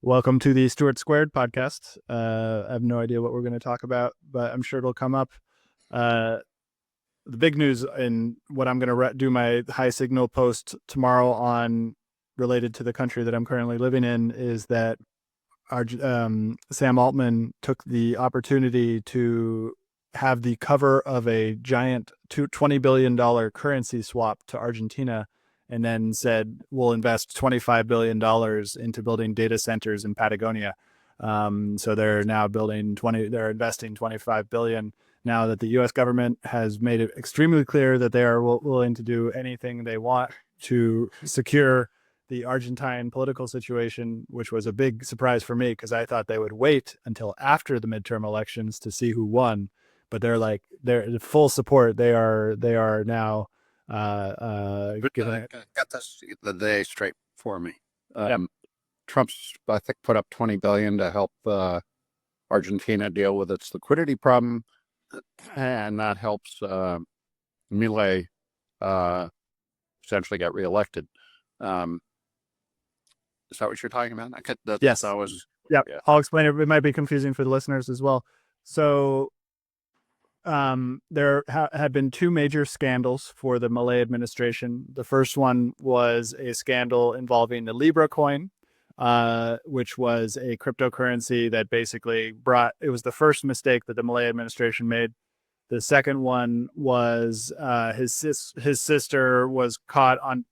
Welcome to the Stewart Squared podcast. I have no idea what we're going to talk about, but I'm sure it'll come up. The big news and what I'm going to do my high signal post tomorrow on related to the country that I'm currently living in is that our Sam Altman took the opportunity to have the cover of a giant $20 billion currency swap to Argentina, and then said we'll invest $25 billion into building data centers in Patagonia. So they're now they're investing $25 billion now that the U.S. government has made it extremely clear that they are willing to do anything they want to secure the Argentine political situation, which was a big surprise for me because I thought they would wait until after the midterm elections to see who won. But they're full support. They are now got this the day straight for me. Yep. Trump's, I think, put up $20 billion to help Argentina deal with its liquidity problem, and that helps Milei essentially get reelected. Is that what you're talking about? Yes. Yeah. I'll explain it. It might be confusing for the listeners as well. So there had been two major scandals for the Milei administration. The first one was a scandal involving the Libra coin, which was a cryptocurrency that basically it was the first mistake that the Milei administration made. The second one was his sister was caught on,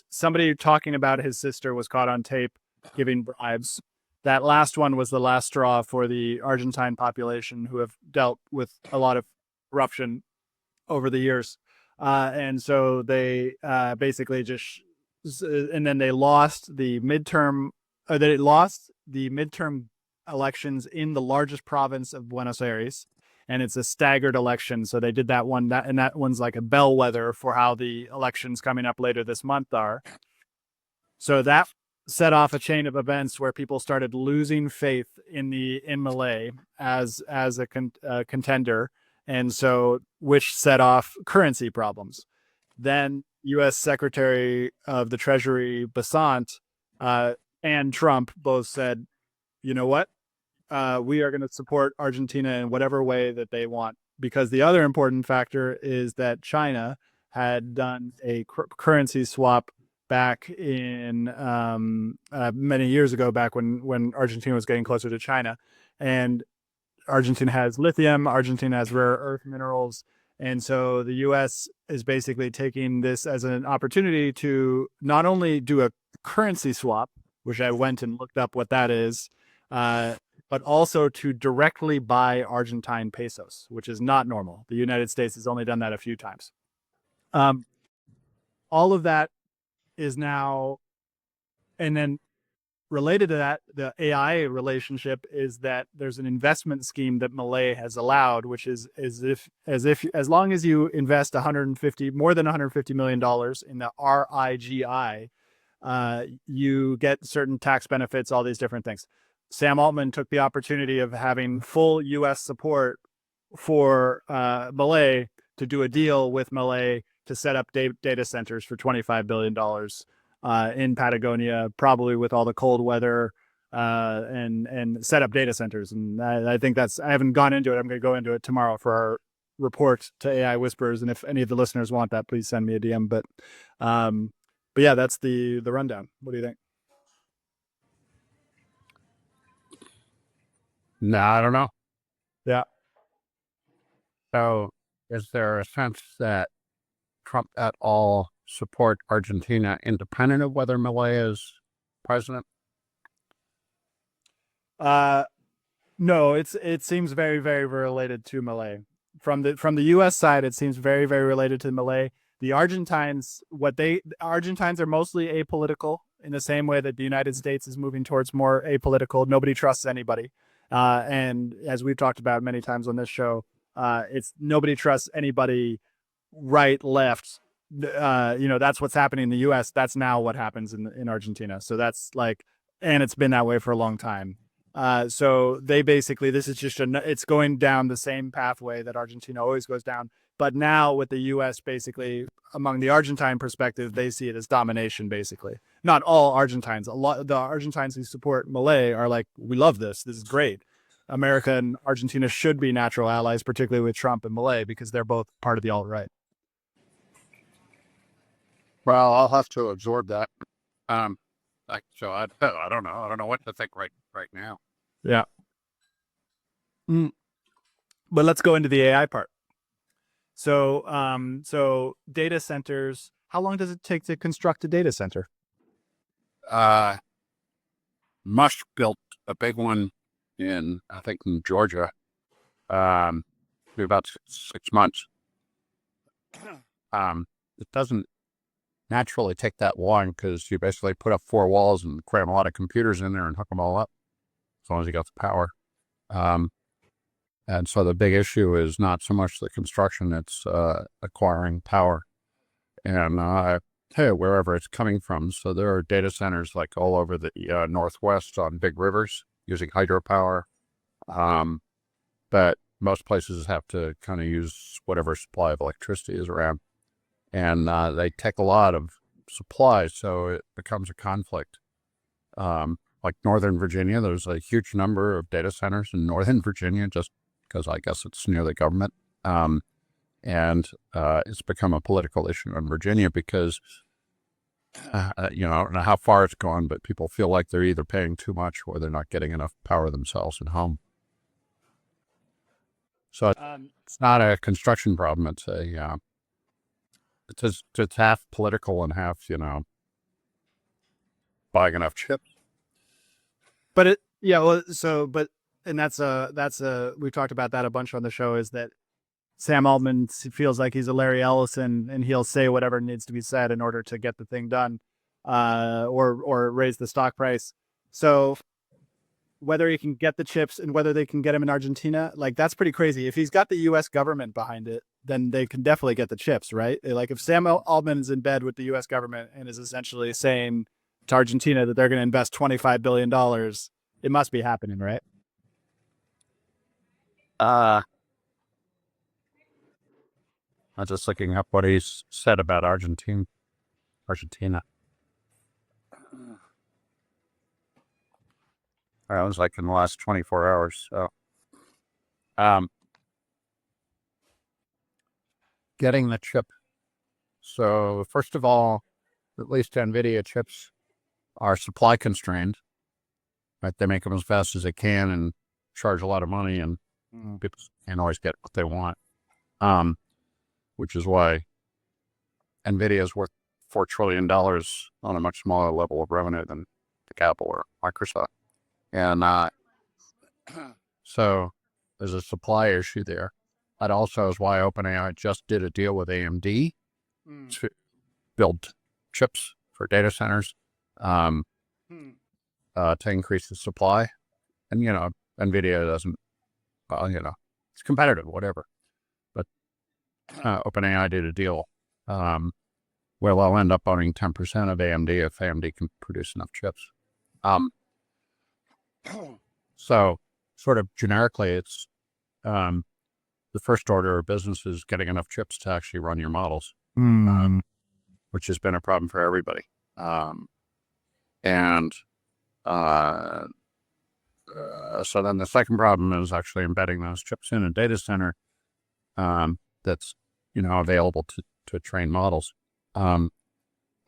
somebody talking about his sister was caught on tape giving bribes. That last one was the last straw for the Argentine population, who have dealt with a lot of corruption over the years. And so they basically and then they lost the midterm elections in the largest province of Buenos Aires. And it's a staggered election. So they did that one, and that one's like a bellwether for how the elections coming up later this month are. So that set off a chain of events where people started losing faith in Milei as a contender, and so which set off currency problems. Then U.S. Secretary of the Treasury Basant and Trump both said, you know what? We are going to support Argentina in whatever way that they want, because the other important factor is that China had done a currency swap back in many years ago, back when Argentina was getting closer to China. And Argentina has lithium, Argentina has rare earth minerals. And so the U.S. is basically taking this as an opportunity to not only do a currency swap, which I went and looked up what that is, but also to directly buy Argentine pesos, which is not normal. The United States has only done that a few times. All of that is now, and then related to that, the AI relationship is that there's an investment scheme that Milei has allowed, which is as long as you invest more than $150 million in the RIGI, you get certain tax benefits, all these different things. Sam Altman took the opportunity of having full U.S. support for Milei to do a deal with Milei to set up data centers for $25 billion in Patagonia, probably with all the cold weather, and set up data centers. And I think I haven't gone into it. I'm going to go into it tomorrow for our report to AI Whispers. And if any of the listeners want that, please send me a DM. But yeah, that's the rundown. What do you think? No, I don't know. Yeah. So is there a sense that Trump at all support Argentina independent of whether Milei is president? No, it seems very, very related to Milei. From the U.S. side, it seems very, very related to Milei. The Argentines are mostly apolitical in the same way that the United States is moving towards more apolitical. Nobody trusts anybody. And as we've talked about many times on this show, it's nobody trusts anybody, right, left. That's what's happening in the U.S. That's now what happens in Argentina. So that's and it's been that way for a long time. So they basically, this is just it's going down the same pathway that Argentina always goes down. But now with the U.S. basically among the Argentine perspective, they see it as domination. Basically, not all Argentines. A lot the Argentines who support Milei are like, we love this. This is great. America and Argentina should be natural allies, particularly with Trump and Milei, because they're both part of the alt-right. Well, I'll have to absorb that. So I don't know. I don't know what to think right now. Yeah. But let's go into the AI part. So data centers. How long does it take to construct a data center? Musk built a big one in Georgia. About 6 months. It doesn't naturally take that long because you basically put up 4 walls and cram a lot of computers in there and hook them all up, as long as you got the power. And so the big issue is not so much the construction, it's acquiring power. And wherever it's coming from. So there are data centers like all over the Northwest on big rivers using hydropower. But most places have to kind of use whatever supply of electricity is around. And they take a lot of supply, so it becomes a conflict. Like Northern Virginia, there's a huge number of data centers in Northern Virginia, just because I guess it's near the government. And it's become a political issue in Virginia because, I don't know how far it's gone, but people feel like they're either paying too much or they're not getting enough power themselves at home. So it's not a construction problem. It's it's half political and half, buying enough chips. But we've talked about that a bunch on the show, is that Sam Altman feels like he's a Larry Ellison and he'll say whatever needs to be said in order to get the thing done, or raise the stock price. So whether he can get the chips and whether they can get them in Argentina, like, that's pretty crazy. If he's got the U.S. government behind it, then they can definitely get the chips, right? Like, if Sam Altman is in bed with the U.S. government and is essentially saying to Argentina that they're going to invest $25 billion, it must be happening, right? I'm just looking up what he's said about Argentina. That was like in the last 24 hours. So, getting the chip. So first of all, at least NVIDIA chips are supply constrained. Right? They make them as fast as they can and charge a lot of money, and people can't always get what they want. Which is why NVIDIA is worth $4 trillion on a much smaller level of revenue than Apple or Microsoft. And so there's a supply issue there. That also is why OpenAI just did a deal with AMD to build chips for data centers to increase the supply. And, NVIDIA doesn't, it's competitive, whatever. But OpenAI did a deal where they'll end up owning 10% of AMD if AMD can produce enough chips. So sort of generically, it's the first order of business is getting enough chips to actually run your models, which has been a problem for everybody. So then the second problem is actually embedding those chips in a data center that's, available to train models. And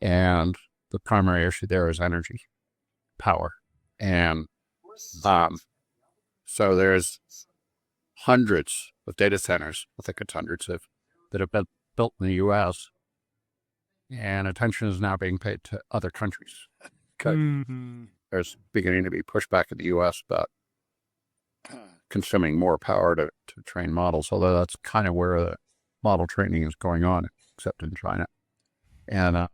the primary issue there is energy, power. And so there's hundreds of data centers, I think it's hundreds that have been built in the U.S., and attention is now being paid to other countries. There's beginning to be pushback in the U.S. about consuming more power to train models, although that's kind of where the model training is going on, except in China. And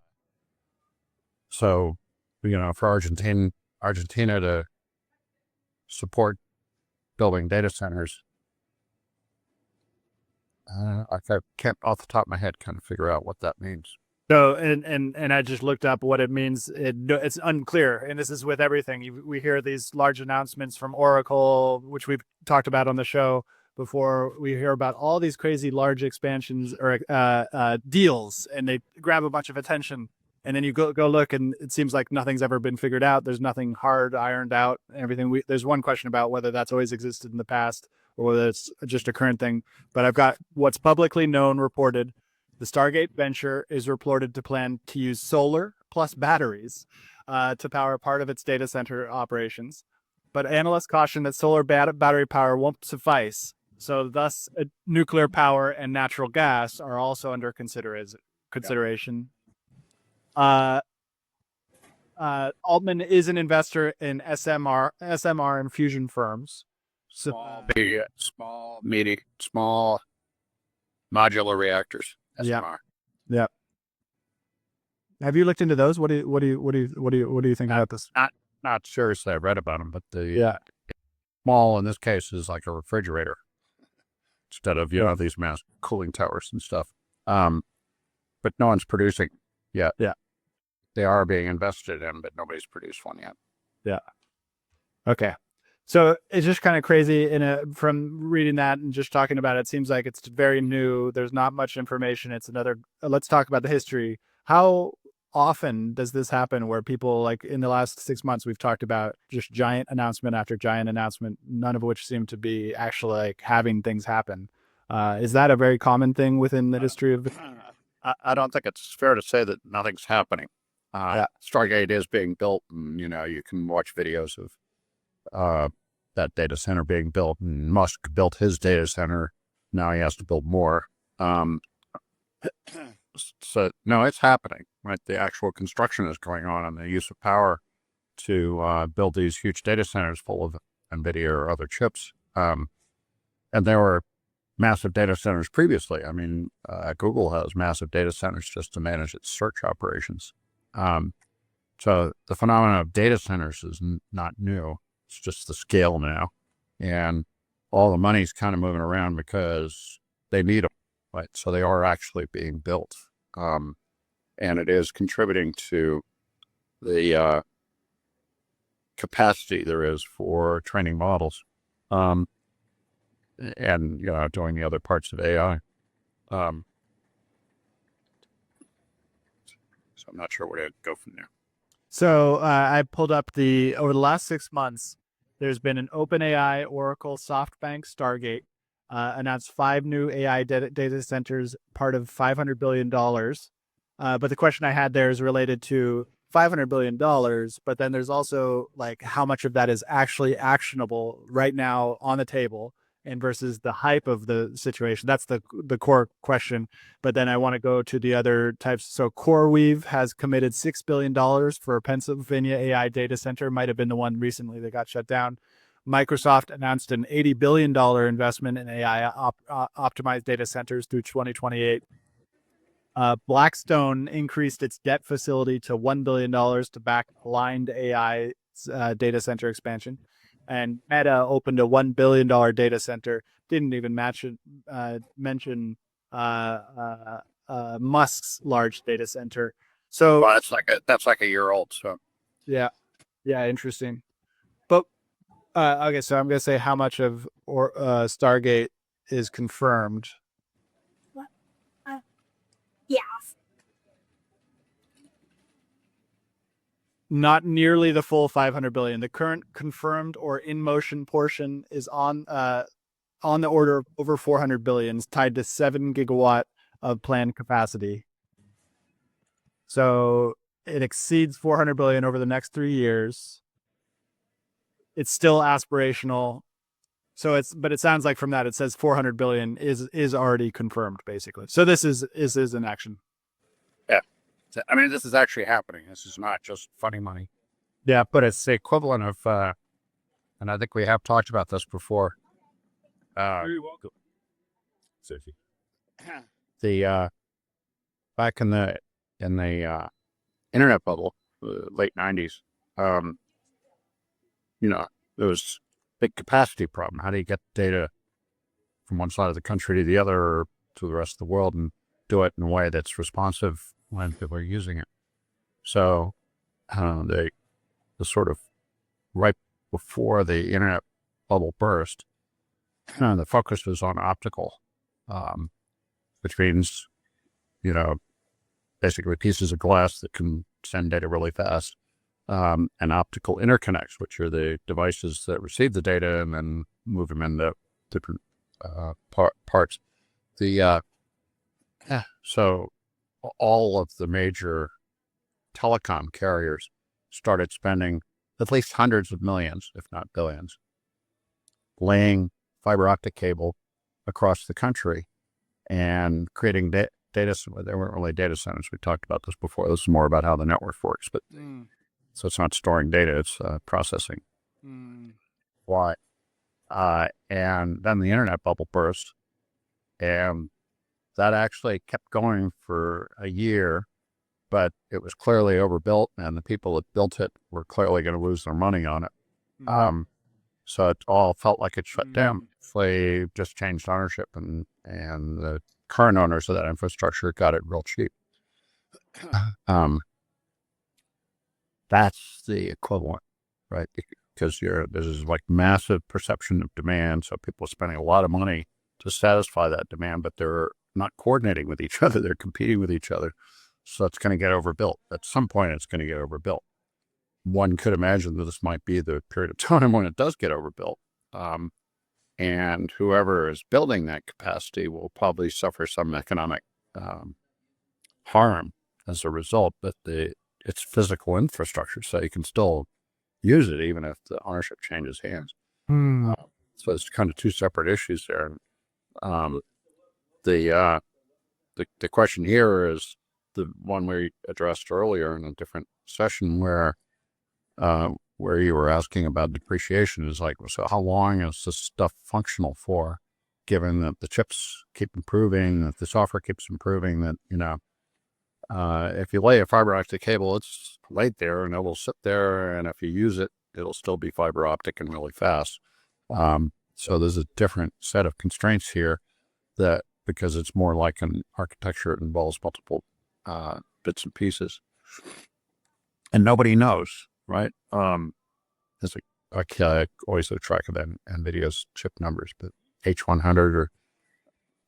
so, for Argentina to support building data centers, I can't off the top of my head kind of figure out what that means. So, and I just looked up what it means. It's unclear, and this is with everything. We hear these large announcements from Oracle, which we've talked about on the show before we hear about all these crazy large expansions or deals, and they grab a bunch of attention. And then you go look, and it seems like nothing's ever been figured out. There's nothing hard ironed out. Everything. There's one question about whether that's always existed in the past or whether it's just a current thing. But I've got what's publicly known reported. The Stargate venture is reported to plan to use solar plus batteries to power part of its data center operations. But analysts caution that solar battery power won't suffice. So thus, nuclear power and natural gas are also under consideration. Altman is an investor in SMR and fusion firms. Small modular reactors. SMR. Yeah. Have you looked into those? What do you think about this? Not seriously. I read about them, but the small in this case is like a refrigerator instead of these mass cooling towers and stuff. But no one's producing yet. Yeah. They are being invested in, but nobody's produced one yet. Yeah. Okay. So it's just kind of crazy from reading that and just talking about it. It seems like it's very new. There's not much information. It's let's talk about the history. How often does this happen where people, like in the last 6 months, we've talked about just giant announcement after giant announcement, none of which seem to be actually like having things happen. Is that a very common thing within the history of? I don't think it's fair to say that nothing's happening. Stargate is being built, and you can watch videos of that data center being built. And Musk built his data center. Now he has to build more. So no, it's happening. Right, the actual construction is going on, and the use of power to build these huge data centers full of NVIDIA or other chips. And there were massive data centers previously. I mean, Google has massive data centers just to manage its search operations. So the phenomenon of data centers is not new. It's just the scale now. And all the money's kind of moving around because they need them, right? So they are actually being built. And it is contributing to the capacity there is for training models. And, doing the other parts of AI. So I'm not sure where to go from there. So I pulled up over the last 6 months, there's been an OpenAI, Oracle, SoftBank, Stargate, announced 5 new AI data centers, part of $500 billion. But the question I had there is related to $500 billion, but then there's also like how much of that is actually actionable right now on the table and versus the hype of the situation. That's the core question. But then I want to go to the other types. So CoreWeave has committed $6 billion for a Pennsylvania AI data center. Might have been the one recently that got shut down. Microsoft announced an $80 billion investment in AI optimized data centers through 2028. Blackstone increased its debt facility to $1 billion to back aligned AI data center expansion. And Meta opened a $1 billion data center. Didn't even mention Musk's large data center. So that's like a year old. So yeah, interesting. But okay, so I'm gonna say how much of Stargate is confirmed. Yeah. Not nearly the full 500 billion. The current confirmed or in motion portion is on the order of over 400 billion, tied to 7 gigawatt of planned capacity. So it exceeds 400 billion over the next 3 years. It's still aspirational. So but it sounds like from that it says 400 billion is already confirmed, basically. So this is in action. Yeah. I mean, this is actually happening. This is not just funny money. Yeah, but it's the equivalent of, and I think we have talked about this before. You're welcome. Sophie. Back in the internet bubble, late 90s, there was a big capacity problem. How do you get data from one side of the country to the other or to the rest of the world and do it in a way that's responsive when people are using it? So the sort of right before the internet bubble burst, the focus is on optical, which means, you know, basically pieces of glass that can send data really fast, and optical interconnects, which are the devices that receive the data and then move them into different parts. So all of the major telecom carriers started spending at least hundreds of millions, if not billions, laying fiber optic cable across the country and creating data centers. They weren't really data centers. We talked about this before. This is more about how the network works, but so it's not storing data, it's processing. Why? And then the internet bubble burst, and that actually kept going for a year, but it was clearly overbuilt, and the people that built it were clearly going to lose their money on it. So it all felt like it shut down. They just changed ownership, and the current owners of that infrastructure got it real cheap. That's the equivalent, right? Because this is like massive perception of demand. So people are spending a lot of money to satisfy that demand, but they're not coordinating with each other. They're competing with each other. So it's going to get overbuilt. At some point, it's going to get overbuilt. One could imagine that this might be the period of time when it does get overbuilt. And whoever is building that capacity will probably suffer some economic harm as a result, but it's physical infrastructure, so you can still use it even if the ownership changes hands. So it's kind of two separate issues there. The question here is the one we addressed earlier in a different session where you were asking about depreciation. Is like, so how long is this stuff functional for, given that the chips keep improving, that the software keeps improving, that, you know, if you lay a fiber optic cable, it's laid there and it will sit there, and if you use it, it'll still be fiber optic and really fast. So there's a different set of constraints here, that because it's more like an architecture, it involves multiple bits and pieces, and nobody knows, right? There's I always lose track of NVIDIA's chip numbers, but H100 or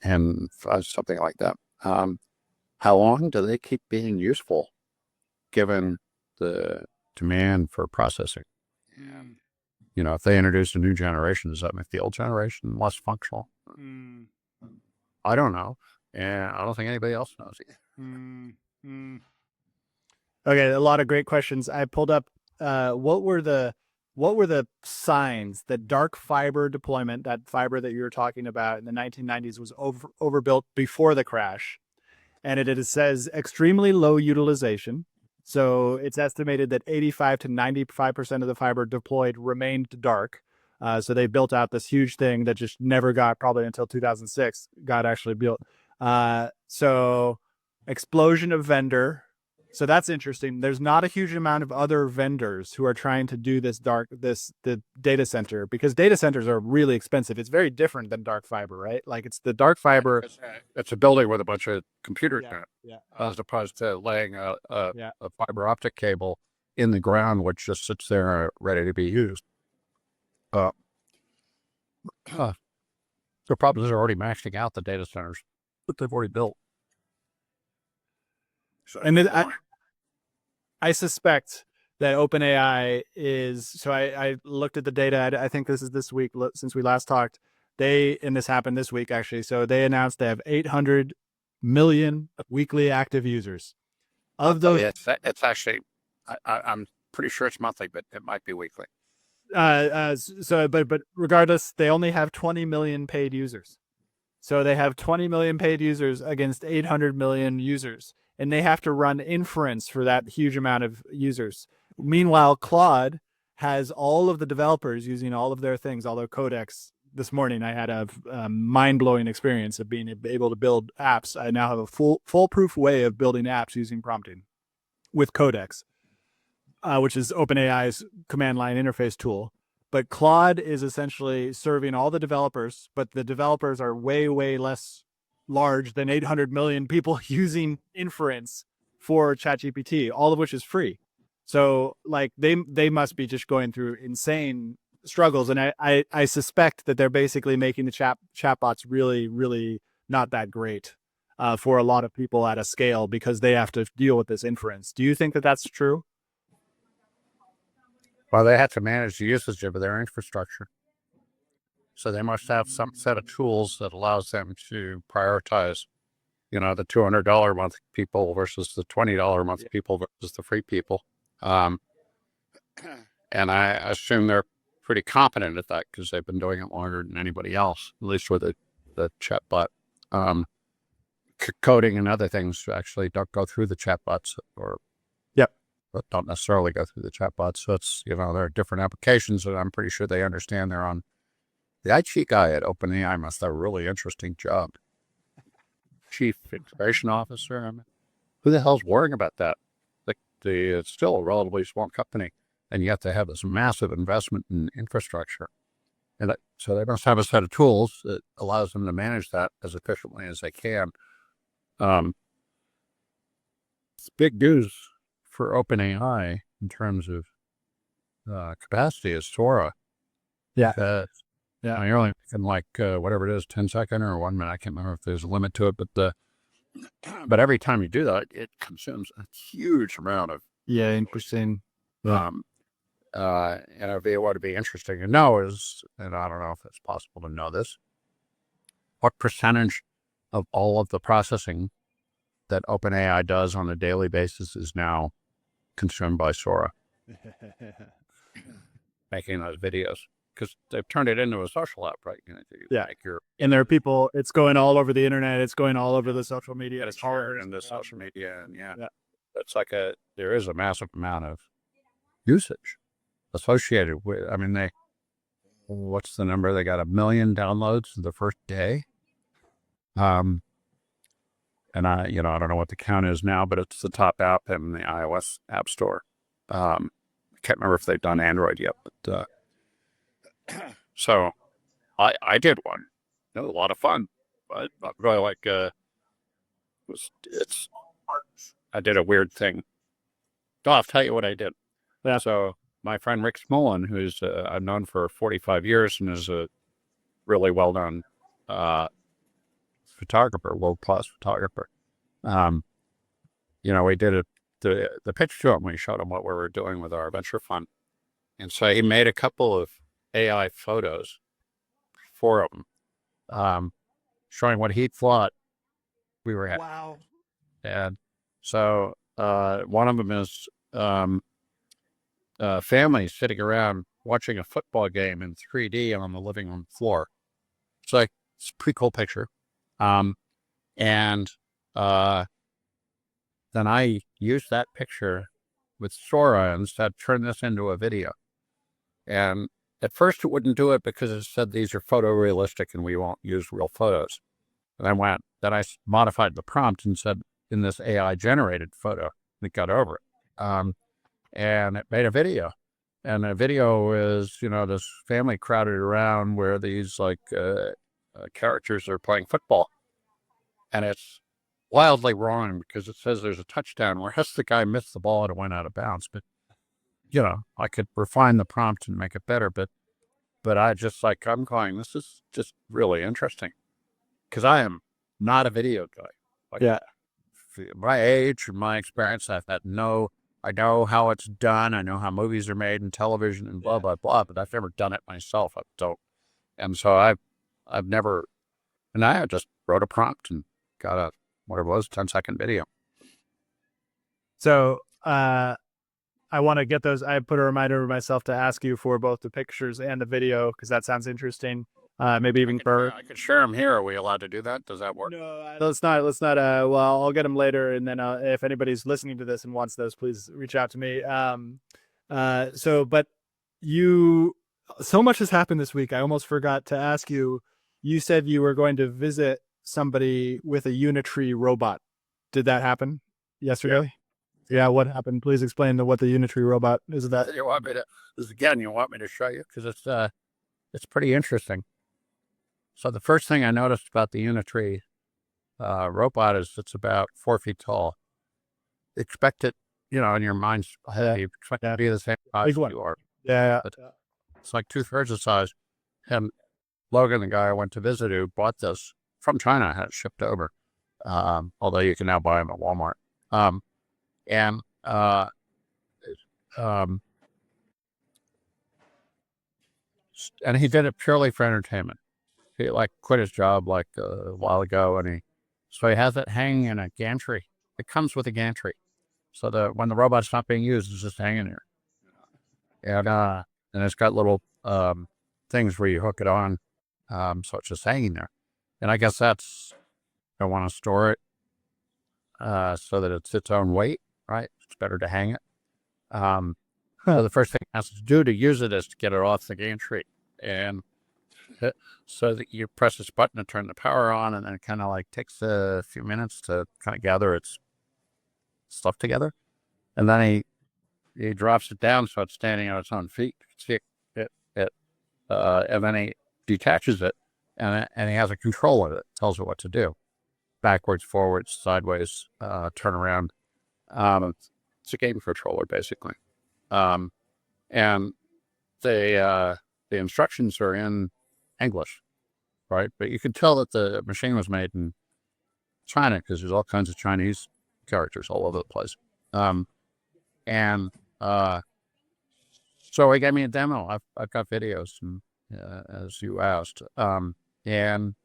and something like that. How long do they keep being useful, given the demand for processing? You know, if they introduce a new generation, does that make the old generation less functional? I don't know, and I don't think anybody else knows either. Okay, a lot of great questions. I pulled up what were the signs that dark fiber deployment, that fiber that you were talking about in the 1990s, was overbuilt before the crash. And it says extremely low utilization. So it's estimated that 85 to 95% of the fiber deployed remained dark. So they built out this huge thing that just never got, probably until 2006, got actually built. So explosion of vendor. So that's interesting. There's not a huge amount of other vendors who are trying to do the data center, because data centers are really expensive. It's very different than dark fiber, right? Like, it's the dark fiber. It's a building with a bunch of computers in it, as opposed to laying a fiber optic cable in the ground, which just sits there ready to be used. The problem is they're already maxing out the data centers that they've already built. So, and I suspect that OpenAI is, so I looked at the data. I think this is this week, since we last talked. And this happened this week, actually. So they announced they have 800 million weekly active users. Of those, it's actually, I'm pretty sure it's monthly, but it might be weekly. But regardless, they only have 20 million paid users. So they have 20 million paid users against 800 million users, and they have to run inference for that huge amount of users. Meanwhile, Claude has all of the developers using all of their things, all their codecs. This morning, I had a mind-blowing experience of being able to build apps. I now have a foolproof way of building apps using prompting with codecs, which is OpenAI's command line interface tool. But Claude is essentially serving all the developers, but the developers are way, way less large than 800 million people using inference for ChatGPT, all of which is free. So like they must be just going through insane struggles, and I suspect that they're basically making the chatbots really, really not that great for a lot of people at a scale because they have to deal with this inference. Do you think that that's true? Well, they have to manage the usage of their infrastructure. So they must have some set of tools that allows them to prioritize, the $200 a month people versus the $20 a month people versus the free people. And I assume they're pretty competent at that because they've been doing it longer than anybody else, at least with the chatbot. Coding and other things actually don't go through the chatbots or but don't necessarily go through the chatbots. So it's, there are different applications that I'm pretty sure they understand they're on. The IT guy at OpenAI must have a really interesting job. Chief Integration Officer. I mean, who the hell's worrying about that? It's still a relatively small company, and yet they have this massive investment in infrastructure. And so they must have a set of tools that allows them to manage that as efficiently as they can. It's big news for OpenAI in terms of capacity is Sora. Yeah. You're only in whatever it is, 10-second or 1 minute. I can't remember if there's a limit to it, but every time you do that, it consumes a huge amount of interesting. and what would be interesting to know is, and I don't know if it's possible to know this, what percentage of all of the processing that OpenAI does on a daily basis is now consumed by Sora, making those videos, because they've turned it into a social app, right? And there are people. It's going all over the internet. It's going all over the social media. It's hard in the social media, and it's there is a massive amount of usage associated with. I mean, what's the number? They got 1 million downloads the first day. And I don't know what the count is now, but it's the top app in the iOS App Store. I can't remember if they've done Android yet, but so I did one. It was a lot of fun. I really I did a weird thing. I'll tell you what I did. Yeah. So my friend Rick Smolin, who's I've known for 45 years and is a really well-known photographer, world-class photographer. We did the pitch to him. We showed him what we were doing with our venture fund. And so he made a couple of AI photos for him, showing what he thought we were at. Wow. And so one of them is family sitting around watching a football game in 3D on the living room floor. It's a pretty cool picture. And then I used that picture with Sora and said, turn this into a video. And at first it wouldn't do it because it said these are photorealistic and we won't use real photos. And then I modified the prompt and said, in this AI generated photo, and it got over it. And it made a video. And the video is, this family crowded around where these characters are playing football. And it's wildly wrong because it says there's a touchdown, whereas the guy missed the ball and it went out of bounds. But, I could refine the prompt and make it better. But I just I'm going, this is just really interesting because I am not a video guy. My age and my experience, I know how it's done. I know how movies are made and television and blah, blah, blah, but I've never done it myself. And so I've never, and I just wrote a prompt and got a, whatever it was, 10-second video. So, I want to get those. I put a reminder for myself to ask you for both the pictures and the video, because that sounds interesting. Maybe even I could share them here. Are we allowed to do that? Does that work? No, let's not. Well, I'll get them later, and then if anybody's listening to this and wants those, please reach out to me. But so much has happened this week. I almost forgot to ask you. You said you were going to visit somebody with a Unitree robot. Did that happen yesterday? Yeah. What happened? Please explain what the Unitree robot is. That you want me to show you because it's pretty interesting. So the first thing I noticed about the Unitree robot is it's about 4 feet tall. Expect it, in your mind's eye, you expect it to be the same size as you are. Yeah. It's like 2/3 the size. And Logan, the guy I went to visit, who bought this from China, had it shipped over. Although you can now buy them at Walmart. And he did it purely for entertainment. He like quit his job like a while ago, and so he has it hanging in a gantry. It comes with a gantry, so that when the robot's not being used, it's just hanging there. And it's got little things where you hook it on, so it's just hanging there. And I guess I want to store it so that it's its own weight, right? It's better to hang it. So the first thing it has to do to use it is to get it off the gantry, and so that you press this button to turn the power on, and then it kind of like takes a few minutes to kind of gather its stuff together, and then he drops it down so it's standing on its own feet. See it, and then he detaches it, and he has a control of it. Tells it what to do, backwards, forwards, sideways, turn around. It's a game controller basically, and the instructions are in English, right? But you can tell that the machine was made in China because there's all kinds of Chinese characters all over the place. So he gave me a demo. I've got videos, and, as you asked, and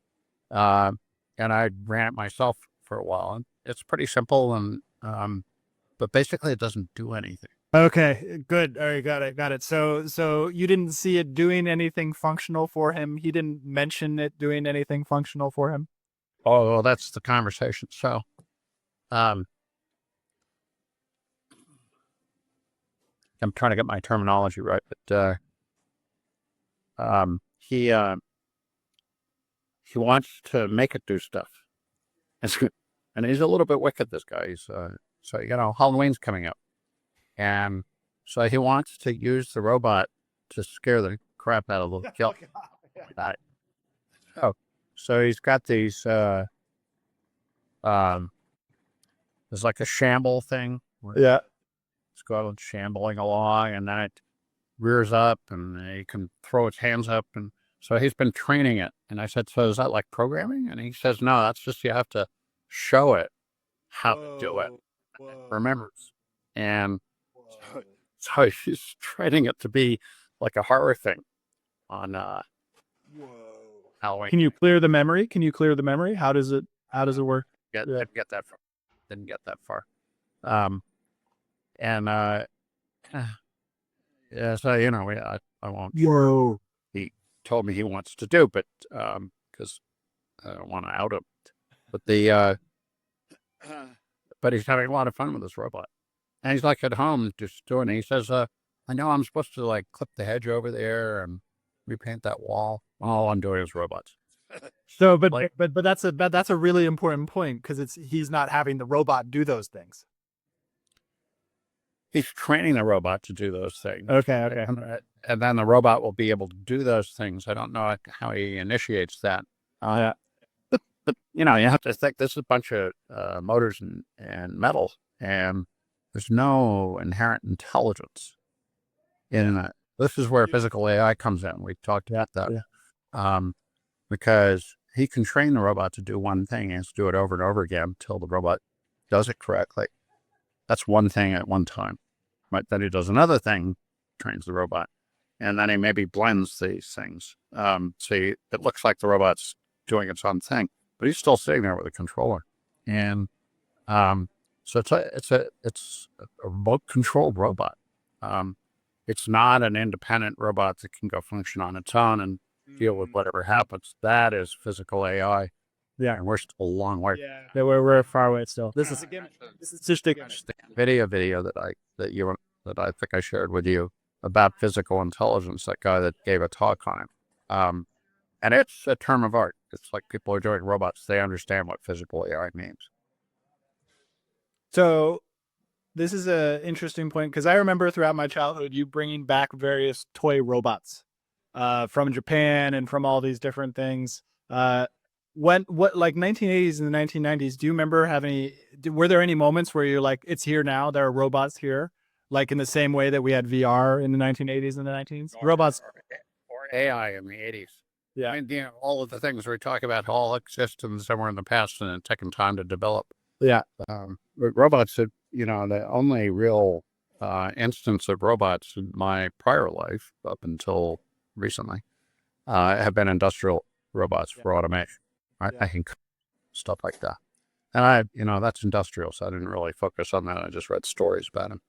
I ran it myself for a while. And it's pretty simple, and but basically it doesn't do anything. Okay, good. All right, got it. So you didn't see it doing anything functional for him. He didn't mention it doing anything functional for him. Oh, well, that's the conversation. So, I'm trying to get my terminology right, but he wants to make it do stuff, and he's a little bit wicked. This guy. He's so Halloween's coming up. And so he wants to use the robot to scare the crap out of the kill. So he's got these, there's like a shamble thing. Yeah. It's going shambling along, and then it rears up, and he can throw its hands up. And so he's been training it. And I said, so is that like programming? And he says, no, that's just, you have to show it how to do it. It remembers. And so he's training it to be like a horror thing on Halloween. Can you clear the memory? How does it work? Didn't get that far. Yeah, so I won't. Whoa. He told me he wants to do, but because I don't want to out him. But but he's having a lot of fun with this robot. And he's like at home just doing it. He says, I know I'm supposed to like clip the hedge over there and repaint that wall. All I'm doing is robots. So, but that's a really important point, because he's not having the robot do those things. He's training the robot to do those things. Okay. And then the robot will be able to do those things. I don't know how he initiates that. Oh, yeah. But you have to think this is a bunch of motors and metal, and there's no inherent intelligence in it. This is where physical AI comes in. We talked about that. Yeah. Because he can train the robot to do one thing. He has to do it over and over again until the robot does it correctly. That's one thing at one time. Right? Then he does another thing, trains the robot. And then he maybe blends these things. It looks like the robot's doing its own thing, but he's still sitting there with a controller. And so it's a remote controlled robot. It's not an independent robot that can go function on its own and deal with whatever happens. That is physical AI. Yeah, and we're still a long way. Yeah, we're far away still. This is just a video that I think I shared with you about physical intelligence. That guy that gave a talk on it. And it's a term of art. It's like people are doing robots. They understand what physical AI means. So this is an interesting point, because I remember throughout my childhood you bringing back various toy robots from Japan and from all these different things. Like 1980s and the 1990s, do you remember were there any moments where you're like, it's here now, there are robots here? like in the same way that we had VR in the 1980s and the 19s. Robots, or AI in the 80s. yeah, I mean, all of the things we talk about all existed somewhere in the past and it's taken time to develop. yeah, But robots, the only real instance of robots in my prior life up until recently have been industrial robots for automation, right? yeah. I think stuff like that. And that's industrial, so I didn't really focus on that. I just read stories about them.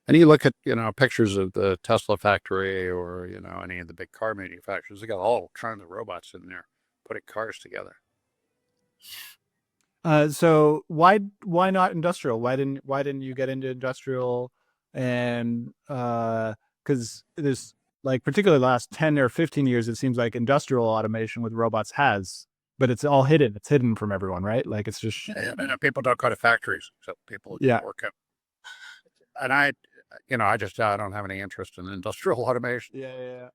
And you look at, pictures of the Tesla factory or, any of the big car manufacturers, they got all kinds of robots in there putting cars together. So why not industrial? Why didn't you get into industrial? And because there's like particularly the last 10 or 15 years, it seems like industrial automation with robots has, but it's all hidden. It's hidden from everyone, right? Like it's just And people don't go to factories, so people yeah, work at. And I don't have any interest in industrial automation. yeah.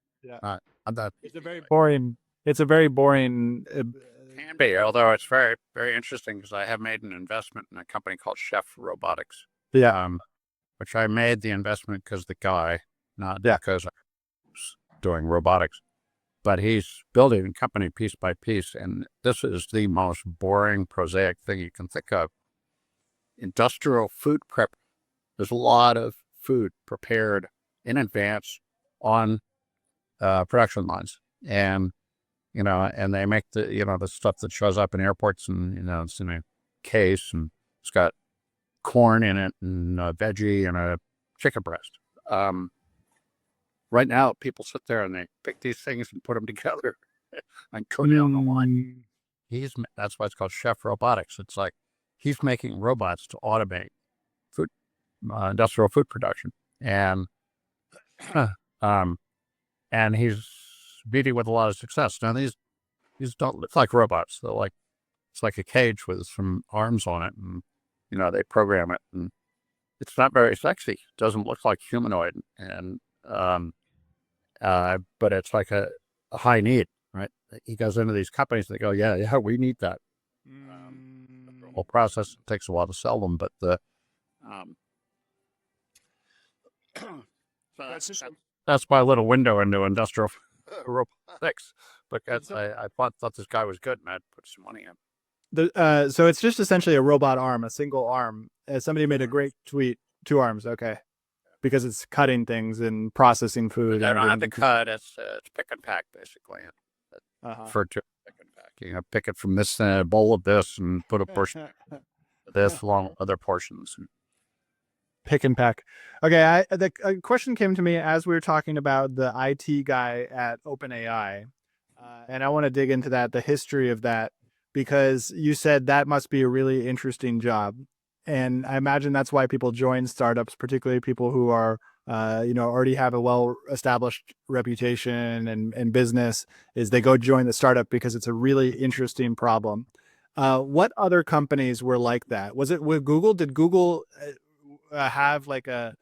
I'm not. It's a very boring. It's a very boring. Can be, although it's very, very interesting because I have made an investment in a company called Chef Robotics, Yeah, which I made the investment because the guy, not yeah. because I was doing robotics, but he's building a company piece by piece. And this is the most boring, prosaic thing you can think of. Industrial food prep. There's a lot of food prepared in advance on production lines. And and they make the stuff that shows up in airports and, it's in a case and it's got corn in it and a veggie and a chicken breast. Right now, people sit there and they pick these things and put them together and cook it on the line. That's why it's called Chef Robotics. It's like he's making robots to automate food, industrial food production. And, um, and he's meeting with a lot of success. Now, these don't look like robots. They're like, it's like a cage with some arms on it, and they program it, and it's not very sexy. It doesn't look like humanoid, and but it's like a high need, right? He goes into these companies, they go, yeah, we need that. The whole process takes a while to sell them, but um, so that's my little window into industrial robotics, because I thought this guy was good and I'd put some money in. So it's just essentially a robot arm, a single arm. Somebody made a great tweet. 2 arms, okay, because it's cutting things and processing food. I don't have to cut. It's pick and pack basically. Referred to pick and pack. Pick it from this bowl of this and put a portion of this along with other portions. Pick and pack. Okay, a question came to me as we were talking about the IT guy at OpenAI, and I want to dig into that, the history of that, because you said that must be a really interesting job, and I imagine that's why people join startups, particularly people who are, already have a well-established reputation and business, is they go join the startup because it's a really interesting problem. What other companies were like that? Was it with Google? Did Google have like a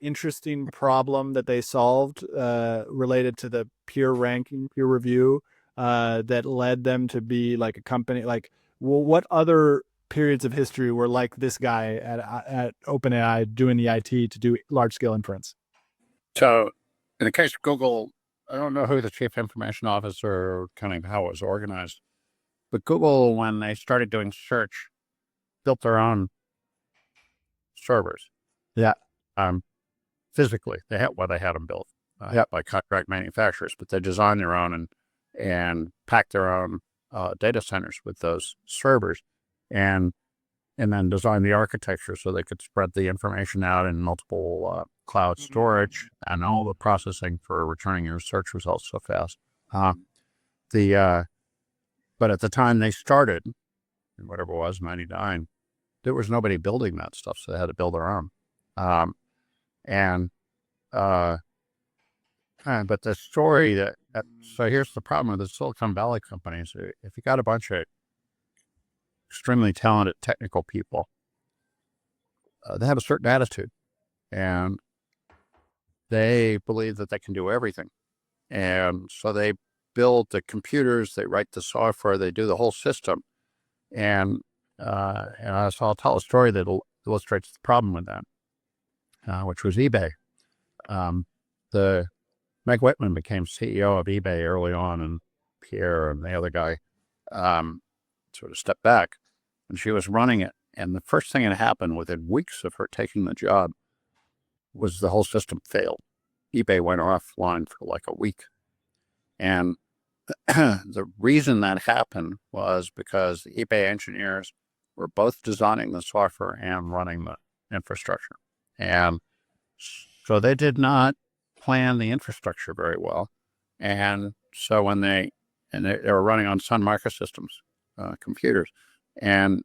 interesting problem that they solved related to the peer ranking, peer review that led them to be like a company? Like, well, what other periods of history were like this guy at OpenAI doing the IT to do large scale inference? So, in the case of Google, I don't know who the chief information officer or kind of how it was organized, but Google, when they started doing search, built their own servers. Yeah. Physically, they had them built by contract manufacturers, but they designed their own and packed their own data centers with those servers, and then designed the architecture so they could spread the information out in multiple cloud storage and all the processing for returning your search results so fast. But at the time they started, whatever it was, 99, there was nobody building that stuff, so they had to build their own. But the story so here's the problem with the Silicon Valley companies. If you got a bunch of extremely talented technical people, they have a certain attitude and they believe that they can do everything. And so they build the computers, they write the software, they do the whole system. And so I'll tell a story that illustrates the problem with that. which was eBay. The Meg Whitman became CEO of eBay early on, and Pierre and the other guy sort of stepped back, and she was running it. And the first thing that happened within weeks of her taking the job was the whole system failed. eBay went offline for like a week. And the reason that happened was because the eBay engineers were both designing the software and running the infrastructure. And so they did not plan the infrastructure very well. And so when they were running on Sun Microsystems computers. And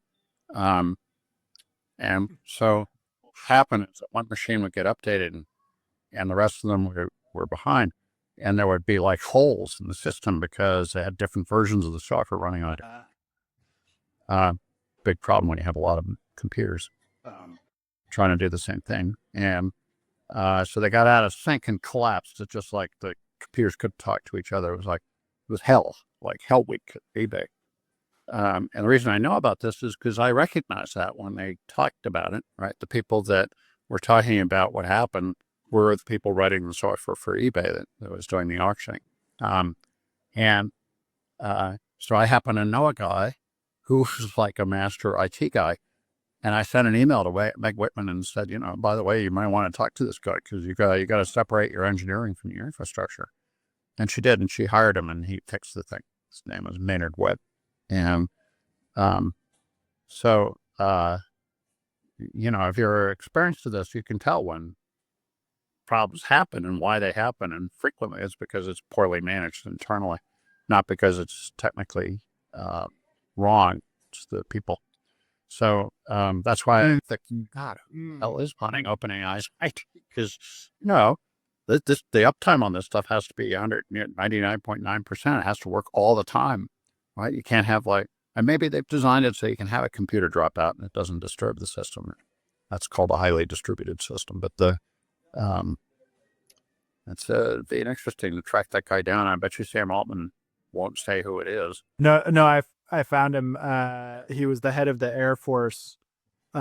so what happened is that one machine would get updated and the rest of them were behind. And there would be like holes in the system because they had different versions of the software running on it. Big problem when you have a lot of computers trying to do the same thing. And so they got out of sync and collapsed. It's just like the computers couldn't talk to each other. It was hell, like hell week at eBay. And the reason I know about this is because I recognized that when they talked about it, right? The people that were talking about what happened were the people writing the software for eBay that was doing the auctioning. So I happen to know a guy who was like a master IT guy. And I sent an email to Meg Whitman and said, by the way, you might want to talk to this guy because you got to separate your engineering from your infrastructure. And she did, and she hired him, and he fixed the thing. His name was Maynard Webb. And if you're experienced to this, you can tell when problems happen and why they happen. And frequently it's because it's poorly managed internally, not because it's technically wrong. It's the people. So that's why I think, God, who the hell is running OpenAI's IT? Because, the uptime on this stuff has to be 99.9%. It has to work all the time, right? You can't have and maybe they've designed it so you can have a computer drop out and it doesn't disturb the system. That's called a highly distributed system. But it's being interesting to track that guy down. I bet you Sam Altman won't say who it is. No, I found him. He was the head of the Air Force. He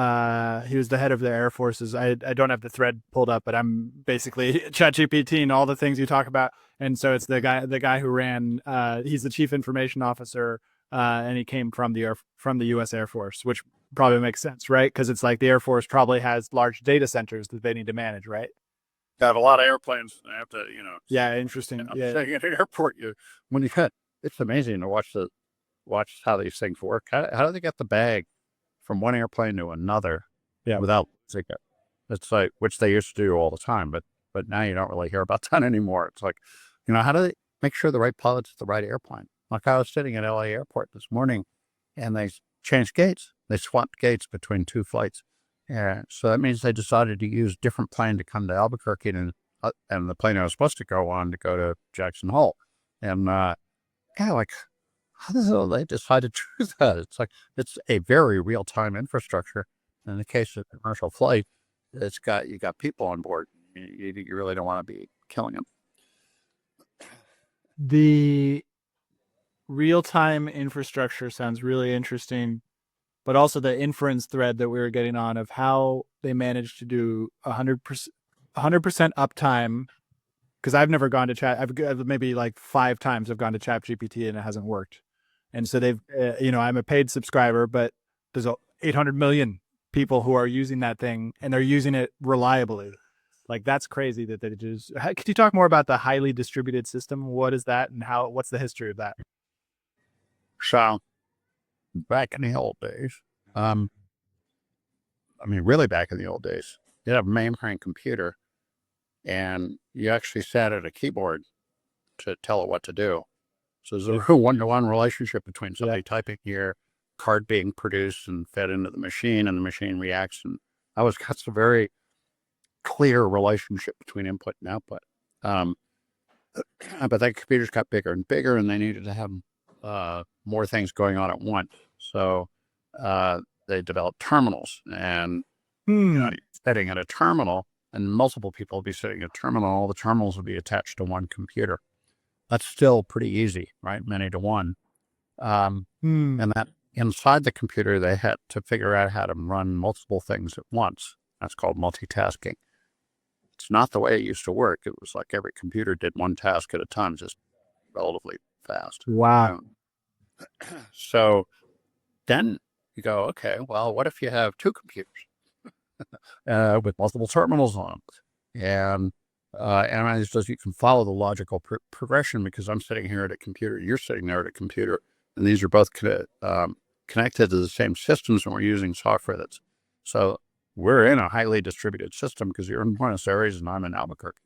was the head of the Air Forces. I don't have the thread pulled up, but I'm basically ChatGPT and all the things you talk about. And so it's the guy who ran. He's the chief information officer, and he came from the U.S. Air Force, which probably makes sense, right? Because it's like the Air Force probably has large data centers that they need to manage, right? They have a lot of airplanes. They have to, Yeah, interesting. I'm saying at an airport, it's amazing to watch how these things work. How do they get the bag from one airplane to another without losing it? It's like, which they used to do all the time, but now you don't really hear about that anymore. It's like, how do they make sure the right pilot's at the right airplane? Like I was sitting at LA airport this morning and they changed gates. They swapped gates between two flights. Yeah, so that means they decided to use a different plane to come to Albuquerque and the plane I was supposed to go on to go to Jackson Hole. And how the hell they decided to do that? It's like, it's a very real-time infrastructure. In the case of commercial flight, you got people on board. You really don't want to be killing them. The real-time infrastructure sounds really interesting, but also the inference thread that we were getting on of how they managed to do 100% uptime. Because I've never gone to chat. I've maybe like 5 times I've gone to ChatGPT and it hasn't worked. And so they've, I'm a paid subscriber, but there's 800 million people who are using that thing and they're using it reliably. Like that's crazy that they just. Could you talk more about the highly distributed system? What is that, and what's the history of that? So, back in the old days, really back in the old days, you'd have a mainframe computer, and you actually sat at a keyboard to tell it what to do. So there's a one-to-one relationship between somebody typing here, card being produced and fed into the machine, and the machine reacts. And that's a very clear relationship between input and output. But then computers got bigger and bigger, and they needed to have more things going on at once. So they developed terminals, and sitting at a terminal, and multiple people will be sitting at a terminal. All the terminals will be attached to one computer. That's still pretty easy, right? Many to one. And that inside the computer, they had to figure out how to run multiple things at once. That's called multitasking. It's not the way it used to work. It was like every computer did one task at a time, just relatively fast. Wow. So then you go, okay, well, what if you have two computers with multiple terminals on them? And it's just, you can follow the logical progression, because I'm sitting here at a computer, you're sitting there at a computer, and these are both connected to the same systems, and we're using software so we're in a highly distributed system because you're in Buenos Aires and I'm in Albuquerque.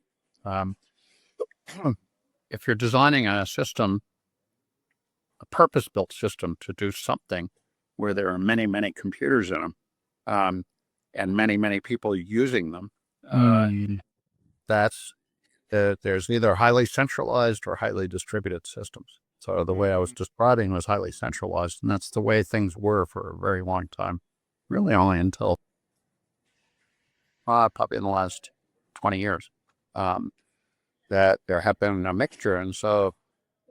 If you're designing a system, a purpose-built system to do something where there are many, many computers in them, and many, many people using them, there's either highly centralized or highly distributed systems. So the way I was describing was highly centralized, and that's the way things were for a very long time, really only until probably in the last 20 years, that there have been a mixture. And so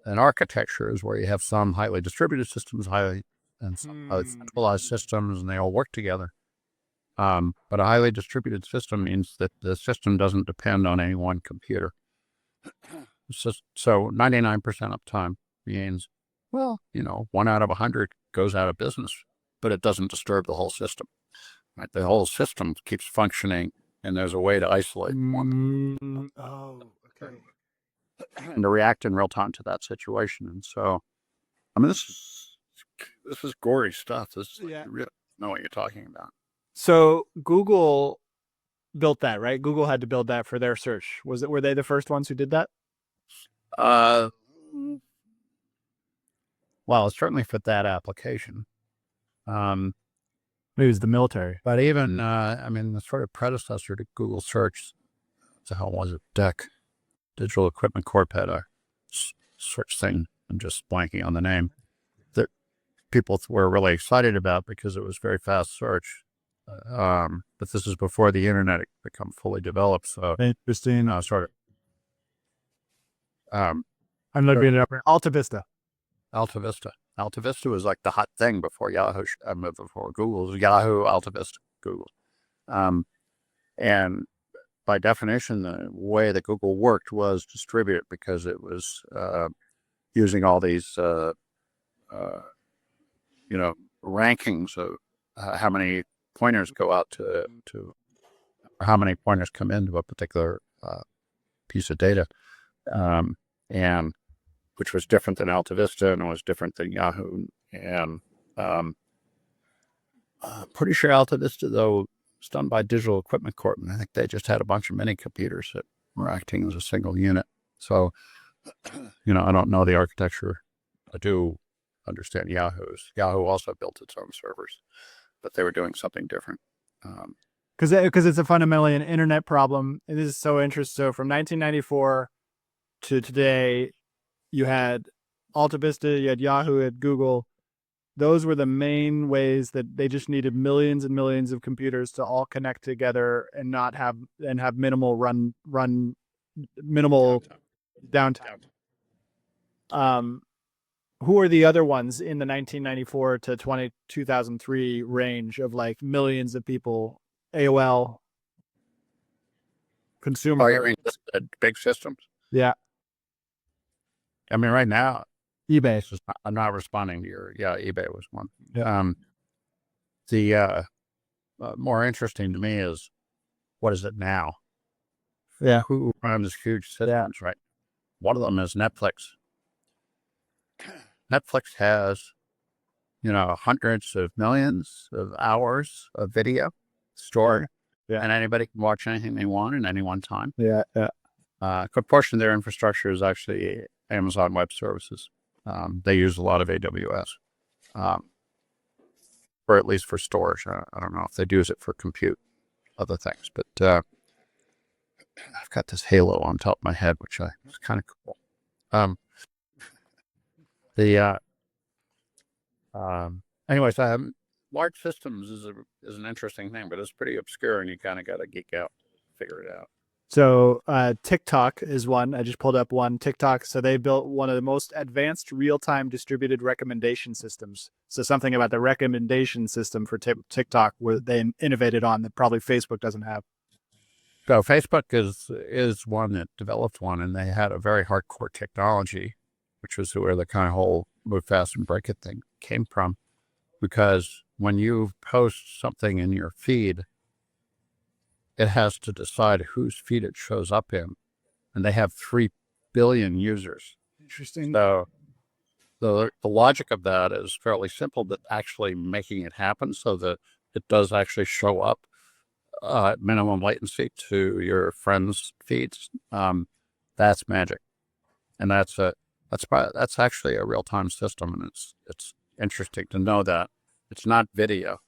an architecture is where you have some highly distributed systems, and some highly centralized systems, and they all work together. But a highly distributed system means that the system doesn't depend on any one computer. So 99% uptime means, well, 1 out of 100 goes out of business, but it doesn't disturb the whole system. Right? The whole system keeps functioning, and there's a way to isolate one. Oh, okay. And to react in real time to that situation. And so, I mean, this is gory stuff. This is you really know what you're talking about. So Google built that, right? Google had to build that for their search. Were they the first ones who did that? Well, certainly for that application. Maybe it was the military. But even, the sort of predecessor to Google Search, what the hell was it? Digital Equipment Corp had a search thing. I'm just blanking on the name, that people were really excited about because it was very fast search. But this is before the internet had become fully developed. So interesting. Sort of. I'm looking it up here. AltaVista. AltaVista was like the hot thing before Yahoo, before Google. It was Yahoo, AltaVista, Google. And by definition, the way that Google worked was distributed, because it was using all these, rankings of how many pointers go out to or how many pointers come into a particular piece of data, and which was different than AltaVista, and it was different than Yahoo. And pretty sure AltaVista, though, was done by Digital Equipment Corp, and I think they just had a bunch of mini computers that were acting as a single unit. So, I don't know the architecture. I do understand Yahoo's. Yahoo also built its own servers, but they were doing something different. Because it's a fundamentally an internet problem. It is so interesting. So from 1994 to today, you had AltaVista, you had Yahoo, you had Google. Those were the main ways that they just needed millions and millions of computers to all connect together and have minimal minimal downtime. Who are the other ones in the 1994 to 2003 range of like millions of people? AOL, consumer. Oh, you mean big systems? Yeah. I mean, right now, eBay. I'm not responding to eBay was one. Yeah. The more interesting to me is, what is it now? Yeah. Who runs huge systems, right? One of them is Netflix. Netflix has, hundreds of millions of hours of video stored, and anybody can watch anything they want at any one time. Yeah. A good portion of their infrastructure is actually Amazon Web Services. They use a lot of AWS, or at least for storage. I don't know if they use it for compute, other things, but I've got this halo on top of my head, which is kind of cool. Anyways, large systems is an interesting thing, but it's pretty obscure, and you kind of got to geek out, figure it out. So TikTok is one. I just pulled up one. TikTok. So they built one of the most advanced real-time distributed recommendation systems. So something about the recommendation system for TikTok where they innovated on that probably Facebook doesn't have. So Facebook is one that developed one, and they had a very hardcore technology, which was where the kind of whole move fast and break it thing came from. Because when you post something in your feed, it has to decide whose feed it shows up in, and they have 3 billion users. Interesting. So the logic of that is fairly simple, but actually making it happen so that it does actually show up at minimum latency to your friends' feeds, that's magic. And that's actually a real-time system, and it's interesting to know that it's not video.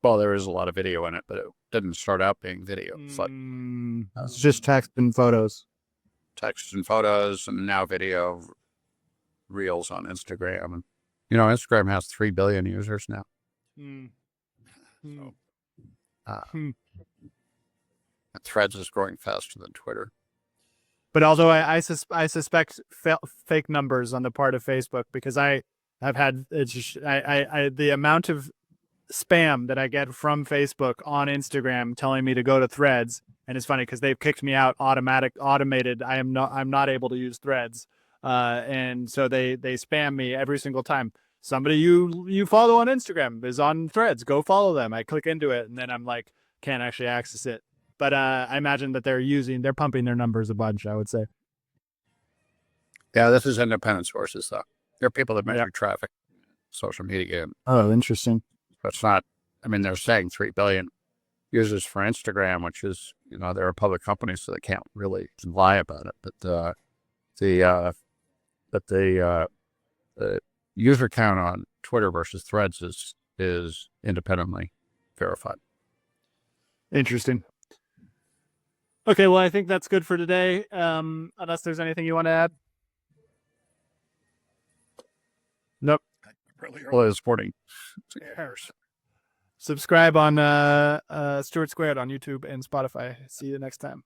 Well, there is a lot of video in it, but it didn't start out being video. It's like It's just text and photos. text and photos, and now video, reels on Instagram. And, Instagram has 3 billion users now. So, and Threads is growing faster than Twitter. But although I suspect fake numbers on the part of Facebook, because I have had the amount of spam that I get from Facebook on Instagram telling me to go to Threads, and it's funny because they've kicked me out automated. I'm not able to use Threads, and so they spam me every single time. Somebody you follow on Instagram is on Threads. Go follow them. I click into it, and then I'm like, can't actually access it. But I imagine that they're pumping their numbers a bunch, I would say. Yeah, this is independent sources, though. There are people that measure traffic, social media. Oh, interesting. But it's not, they're saying 3 billion users for Instagram, which is, they're a public company, so they can't really lie about it. But the user count on Twitter versus Threads is independently verified. Interesting. Okay, well, I think that's good for today. Unless there's anything you want to add. Nope. Really early this morning. Subscribe on Stewart Squared on YouTube and Spotify. See you next time.